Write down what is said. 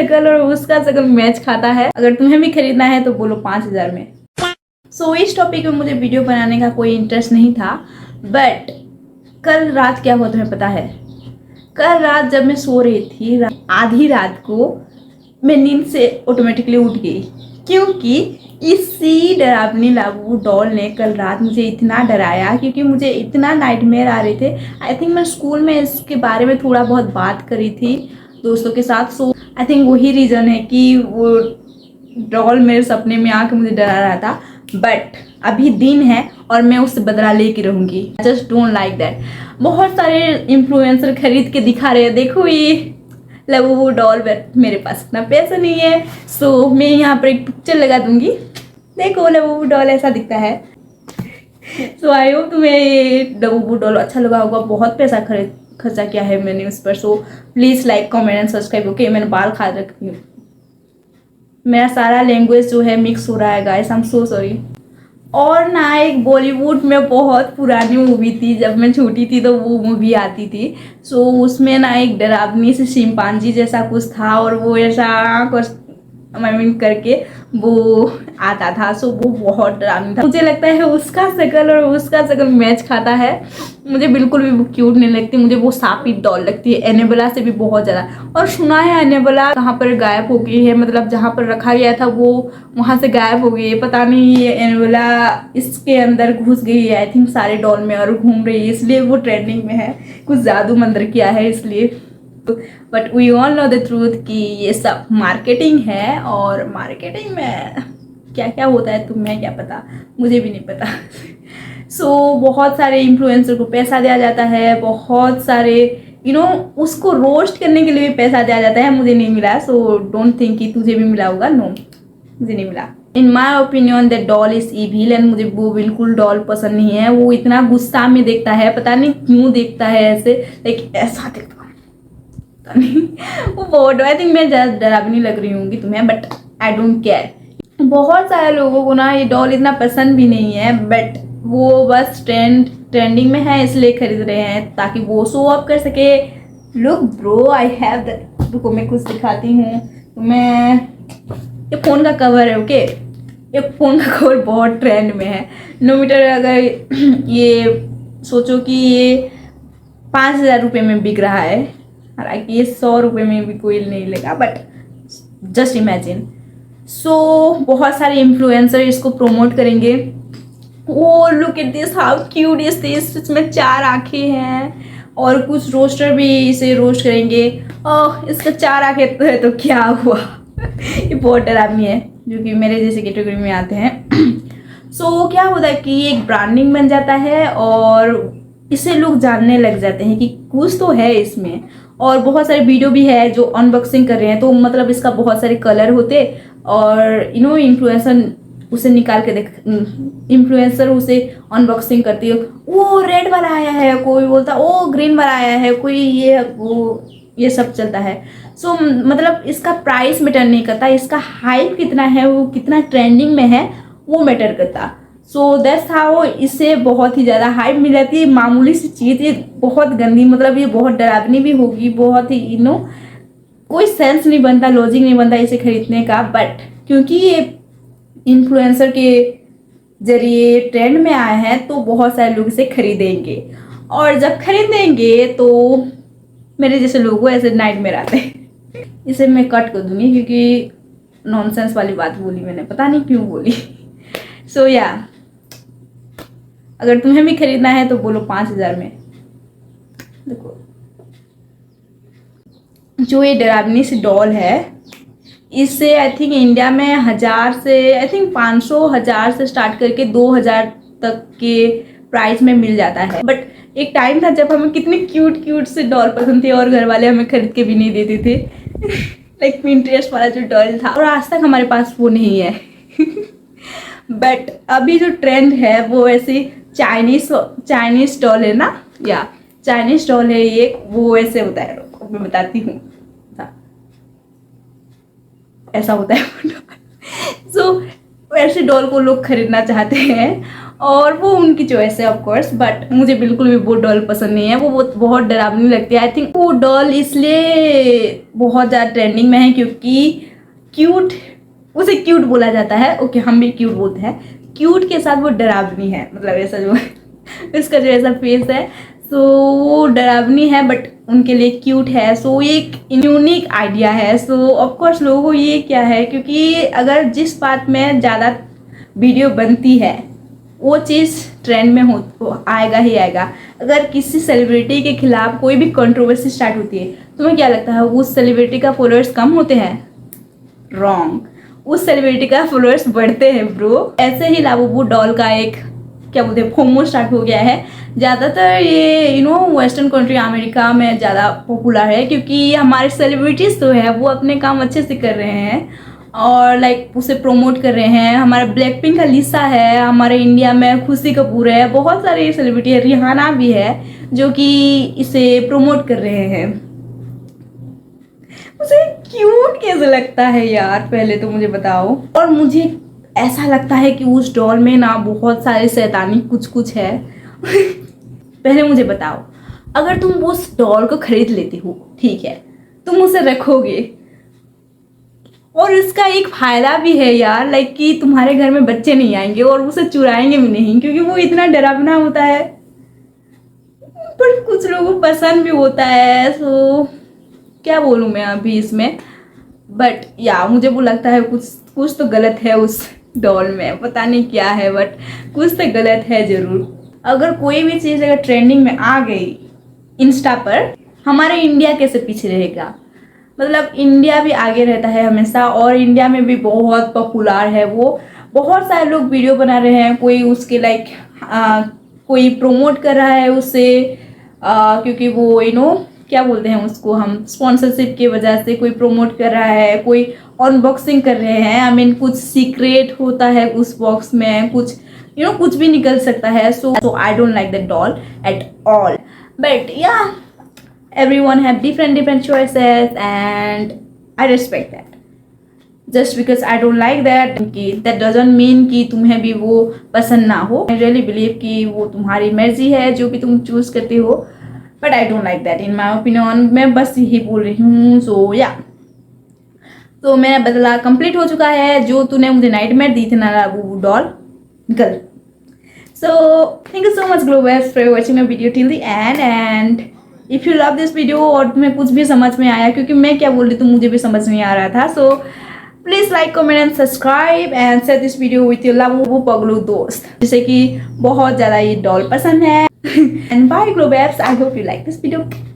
शकल और उसका शकल मैच खाता है। अगर तुम्हें भी खरीदना है तो बोलो 5,000 में। सो इस टॉपिक में मुझे वीडियो बनाने का कोई इंटरेस्ट नहीं था, बट कल रात क्या हुआ तुम्हें पता है? कल रात जब मैं सो रही थी, आधी रात को मैं नींद से ऑटोमेटिकली उठ गई, क्योंकि इसी डरावनी लाबू डॉल ने कल रात मुझे इतना डराया, क्योंकि मुझे इतना नाइटमेयर आ रहे थे। आई थिंक मैं स्कूल में इसके बारे में थोड़ा बहुत बात करी थी दोस्तों के साथ, सो आई थिंक वही रीज़न है कि वो डॉल मेरे सपने में आके मुझे डरा रहा था। बट अभी दिन है और मैं उससे बदला लेके रहूँगी। Just don't like that. बहुत सारे इन्फ्लुएंसर खरीद के दिखा रहे हैं, देखो ये लबूबू डॉल, बट मेरे पास इतना पैसा नहीं है। सो मैं यहाँ पर एक पिक्चर लगा दूंगी, देखो लबूबू डॉल ऐसा दिखता है। सो आई होप तुम्हें ये लबूबू डॉल अच्छा लगा होगा। बहुत पैसा खर्चा किया है मैंने उस पर। सो please like comment and subscribe. Okay, मैंने बाल खा रखी हूँ, मेरा सारा लैंग्वेज जो है मिक्स हो रहा है guys, I am so sorry. और ना एक बॉलीवुड में बहुत पुरानी मूवी थी, जब मैं छोटी थी तो वो मूवी आती थी। सो उसमें ना एक डरावनी सी शिम्पांजी जैसा कुछ था, और वो ऐसा कुछ करके वो आता था। सो वो बहुत डरावनी था। मुझे लगता है उसका शकल और उसका शकल मैच खाता है। मुझे बिल्कुल भी वो क्यूट नहीं लगती, मुझे वो सापी डॉल लगती है, एनेबेला से भी बहुत ज़्यादा। और सुना है एनेबेला कहाँ पर गायब हो गई है, मतलब जहाँ पर रखा गया था वो वहाँ से गायब हो गई है। पता नहीं ये एनेबेला इसके अंदर घुस गई है आई थिंक सारे डॉल में और घूम रही है, इसलिए वो ट्रेंडिंग में है। कुछ जादू मंत्र किया है इसलिए। But we all know the truth कि ये सब मार्केटिंग है, और मार्केटिंग में क्या क्या होता है तुम्हें क्या पता, मुझे भी नहीं पता। सो बहुत सारे इन्फ्लुएंसर को पैसा दिया जाता है, बहुत सारे उसको रोस्ट करने के लिए भी पैसा दिया जाता है। मुझे नहीं मिला, सो डोंट थिंक कि तुझे भी मिला होगा। नो, मुझे नहीं मिला। In my opinion that doll is evil, and मुझे वो बिल्कुल डॉल पसंद नहीं है। वो इतना गुस्सा में देखता है, पता नहीं क्यों देखता है ऐसे, लाइक ऐसा देखता नहीं। वो बहुत, आई थिंक मैं ज़्यादा डरावनी लग रही हूँ तुम्हें, बट आई डोंट केयर। बहुत सारे लोगों को ना ये डॉल इतना पसंद भी नहीं है, बट वो बस ट्रेंडिंग में है इसलिए खरीद रहे हैं ताकि वो शो अप कर सके। Look bro, I have that. रुको मैं कुछ दिखाती हूँ तुम्हें। ये फ़ोन का कवर है, ओके। ये फ़ोन का कवर बहुत ट्रेंड में है। नो मीटर अगर ये सोचो कि ये 5,000 रुपये में बिक रहा है, हालांकि ये 100 रुपये में भी कोई नहीं लेगा, बट जस्ट इमेजिन। सो बहुत सारे इन्फ्लुएंसर इसको प्रमोट करेंगे। Oh look at this, how cute is this. इसमें 4 आंखें हैं, और कुछ रोस्टर भी इसे रोस्ट करेंगे। ओह, इसका 4 आंखें तो है तो क्या हुआ। ये बहुत डरावनी है, जो कि मेरे जैसे कैटेगरी में आते हैं। सो क्या होता है कि एक ब्रांडिंग बन जाता है, और इसे लोग जानने लग जाते हैं कि कुछ तो है इसमें। और बहुत सारे वीडियो भी है जो अनबॉक्सिंग कर रहे हैं, तो मतलब इसका बहुत सारे कलर होते, और इन्फ्लुएंसर उसे निकाल के इन्फ्लुएंसर उसे अनबॉक्सिंग करती है। वो रेड वाला आया है, कोई बोलता ओ ग्रीन वाला आया है, कोई ये वो, ये सब चलता है। सो मतलब इसका प्राइस मैटर नहीं करता, इसका हाइप कितना है, वो कितना ट्रेंडिंग में है, वो मैटर करता। सो दैट्स हाउ इससे बहुत ही ज़्यादा हाइप मिल जाती है। मामूली सी चीज़ ये बहुत गंदी, मतलब ये बहुत डरावनी भी होगी, बहुत ही कोई सेंस नहीं बनता, लॉजिक नहीं बनता इसे खरीदने का। बट क्योंकि ये इन्फ्लुएंसर के जरिए ट्रेंड में आया है, तो बहुत सारे लोग इसे खरीदेंगे, और जब खरीदेंगे तो मेरे जैसे लोगों को ऐसे नाइटमेयर आते हैं। इसे मैं कट कर दूंगी, क्योंकि नॉनसेंस वाली बात बोली मैंने, पता नहीं क्यों बोली। सो या अगर तुम्हें भी खरीदना है तो बोलो 5,000 में। देखो जो ये डरावनी सी डॉल है, इससे आई थिंक इंडिया में 1000 से आई थिंक 500 1000 से स्टार्ट करके 2000 तक के प्राइस में मिल जाता है। बट एक टाइम था जब हमें कितने क्यूट क्यूट से डॉल पसंद थे, और घर वाले हमें खरीद के भी नहीं देते थे। लाइक पिंटरेस्ट वाला जो डॉल था, और आज तक हमारे पास वो नहीं है। बट अभी जो ट्रेंड है वो ऐसी चाइनीज डॉल है ना, या चाइनीज डॉल है ये, वो ऐसे होता है, मैं बताती हूँ। ऐसा होता है। सो ऐसे डॉल को लोग खरीदना चाहते हैं, और वो उनकी चॉइस है ऑफ कोर्स, बट मुझे बिल्कुल भी वो डॉल पसंद नहीं है। वो बहुत डरावनी लगती है। आई थिंक वो डॉल इसलिए बहुत ज़्यादा ट्रेंडिंग में है क्योंकि क्यूट, उसे क्यूट बोला जाता है। ओके, हम भी क्यूट बोलते हैं। क्यूट के साथ वो डरावनी है, मतलब ऐसा जो इसका जो ऐसा फेस है, सो वो डरावनी है बट उनके लिए क्यूट है। सो ये एक यूनिक आइडिया है। सो ऑफ कोर्स लोगों को ये क्या है, क्योंकि अगर जिस बात में ज़्यादा वीडियो बनती है वो चीज़ ट्रेंड में हो आएगा ही आएगा। अगर किसी सेलिब्रिटी के खिलाफ कोई भी कंट्रोवर्सी स्टार्ट होती है, तुम्हें क्या लगता है उस सेलिब्रिटी का फॉलोअर्स कम होते हैं? रॉन्ग, उस सेलिब्रिटी का फॉलोअर्स बढ़ते हैं ब्रो। ऐसे ही लाबूबू डॉल का एक क्या बोलते हैं फोमो स्टार्ट हो गया है। ज़्यादातर ये वेस्टर्न कंट्री अमेरिका में ज़्यादा पॉपुलर है क्योंकि हमारे सेलिब्रिटीज़ तो है वो अपने काम अच्छे से कर रहे हैं और लाइक उसे प्रमोट कर रहे हैं। हमारा ब्लैक पिंक का लिसा है, हमारे इंडिया में खुशी कपूर है, बहुत सारे सेलिब्रिटी है, रिहाना भी है जो कि इसे प्रमोट कर रहे हैं। मुझे क्यूट कैसे लगता है यार, पहले तो मुझे बताओ। और मुझे ऐसा लगता है कि उस डॉल में ना बहुत सारे शैतानी कुछ है। पहले मुझे बताओ, अगर तुम उस डॉल को खरीद लेती हो, ठीक है, तुम उसे रखोगे और इसका एक फायदा भी है यार, लाइक कि तुम्हारे घर में बच्चे नहीं आएंगे और उसे चुराएंगे भी नहीं क्योंकि वो इतना डरावना होता है। पर कुछ लोगों को पसंद भी होता है। सो क्या बोलूँ मैं अभी इसमें, बट या मुझे वो लगता है कुछ तो गलत है उस डॉल में, पता नहीं क्या है बट कुछ तो गलत है ज़रूर। अगर कोई भी चीज़ अगर ट्रेंडिंग में आ गई इंस्टा पर, हमारे इंडिया कैसे पीछे रहेगा? मतलब इंडिया भी आगे रहता है हमेशा और इंडिया में भी बहुत पॉपुलर है वो। बहुत सारे लोग वीडियो बना रहे हैं, कोई उसके लाइक कोई प्रमोट कर रहा है उसे क्योंकि वो क्या बोलते हैं उसको हम, स्पॉन्सरशिप की वजह से कोई प्रमोट कर रहा है, कोई अनबॉक्सिंग कर रहे हैं। आई मीन कुछ सीक्रेट होता है उस बॉक्स में, कुछ कुछ भी निकल सकता है। So I don't like that doll at all, but yeah everyone have different choices and I respect that. Just because I don't like that doesn't mean कि तुम्हें भी वो पसंद ना हो। I really believe कि वो तुम्हारी मर्जी है जो भी तुम चूज करते हो, but I don't like that in my opinion। मैं बस यही बोल रही हूँ। सो या तो मेरा बदला कंप्लीट हो चुका है। जो तूने मुझे नाइटमेयर दी थी ना वो डॉल निकल। So thank you so much Glowers for watching my video till the end and if you love this video और तुम्हें कुछ भी समझ में आया, क्योंकि मैं क्या बोल रही थी मुझे भी समझ नहीं आ रहा था, so please like comment and subscribe and share this video with your love पगलू दोस्त जिसे कि बहुत ज़्यादा ये डॉल पसंद है। And bye glow babes, I hope you like this video.